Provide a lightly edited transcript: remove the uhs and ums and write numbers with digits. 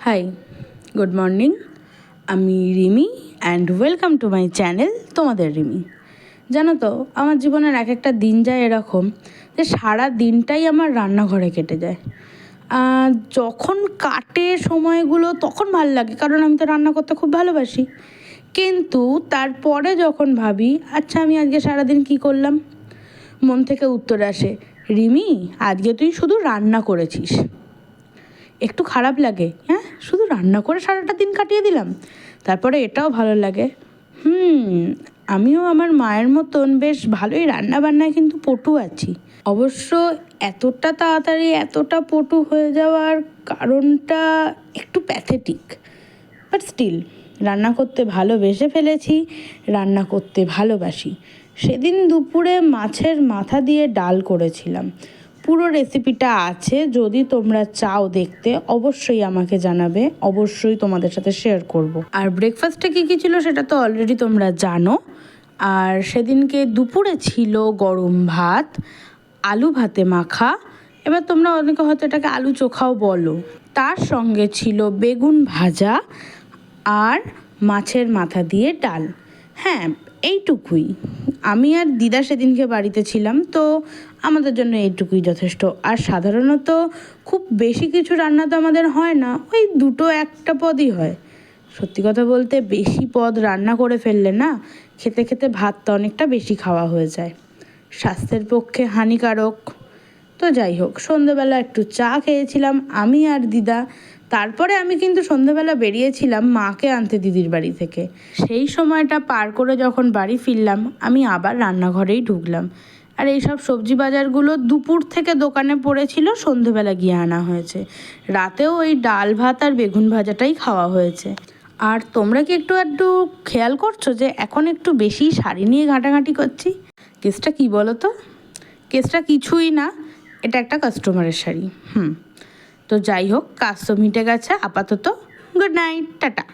High, good morning. আমি Rimi and welcome to my channel তোমাদের রিমি। জানো তো, আমার জীবনের এক একটা দিন যায় এরকম যে সারা দিনটাই আমার রান্নাঘরে কেটে যায়। যখন কাটে সময়গুলো তখন ভাল লাগে, কারণ আমি তো রান্না করতে খুব ভালোবাসি। কিন্তু তারপরে যখন ভাবি আচ্ছা আমি আজকে সারাদিন কী করলাম, মন থেকে উত্তর আসে, রিমি আজকে তুই শুধু রান্না করেছিস। একটু খারাপ লাগে, হ্যাঁ, শুধু রান্না করে সারাটা দিন কাটিয়ে দিলাম। তারপরে এটাও ভালো লাগে, আমিও আমার মায়ের মতন বেশ ভালোই রান্নাবান্নায় কিন্তু পটু আছি। অবশ্য এতটা তাড়াতাড়ি এতটা পটু হয়ে যাওয়ার কারণটা একটু প্যাথেটিক, বাট স্টিল রান্না করতে ভালোবেসে ফেলেছি, রান্না করতে ভালোবাসি। সেদিন দুপুরে মাছের মাথা দিয়ে ডাল করেছিলাম। পুরো রেসিপিটা আছে, যদি তোমরা চাও দেখতে অবশ্যই আমাকে জানাবে, অবশ্যই তোমাদের সাথে শেয়ার করব। আর ব্রেকফাস্টে কী কী ছিল সেটা তো অলরেডি তোমরা জানো। আর সেদিনকে দুপুরে ছিল গরম ভাত, আলু ভাতে মাখা, এবার তোমরা অনেকে হয়তো এটাকে আলু চোখাও বলো। তার সঙ্গে ছিল বেগুন ভাজা আর মাছের মাথা দিয়ে ডাল। হ্যাঁ, এইটুকুই। আমি আর দিদা সেদিনকে বাড়িতে ছিলাম, তো আমাদের জন্য এইটুকুই যথেষ্ট। আর সাধারণত খুব বেশি কিছু রান্না তো আমাদের হয় না, ওই দুটো একটা পদই হয়। সত্যি কথা বলতে বেশি পদ রান্না করে ফেললে না, খেতে খেতে ভাতটা অনেকটা বেশি খাওয়া হয়ে যায়, স্বাস্থ্যের পক্ষে হানিকারক। তো যাই হোক, সন্ধ্যেবেলা একটু চা খেয়েছিলাম আমি আর দিদা। তারপরে আমি কিন্তু সন্ধ্যেবেলা বেরিয়েছিলাম মাকে আনতে দিদির বাড়ি থেকে। সেই সময়টা পার করে যখন বাড়ি ফিরলাম, আমি আবার রান্নাঘরেই ঢুকলাম। আর এইসব সবজি বাজারগুলো দুপুর থেকে দোকানে পড়েছিল, সন্ধ্যেবেলা গিয়ে আনা হয়েছে। রাতেও ওই ডাল ভাত আর বেগুন ভাজাটাই খাওয়া হয়েছে। আর তোমরা কি একটু খেয়াল করছো যে এখন একটু বেশি শাড়ি নিয়ে ঘাঁটাঘাঁটি করছি? কেসটা কী বলো তো? কেসটা কিছুই না, এটা একটা কাস্টমারের শাড়ি। তো যাই হোক, কাজ তো মিটে গেছে আপাতত। Good night, tata.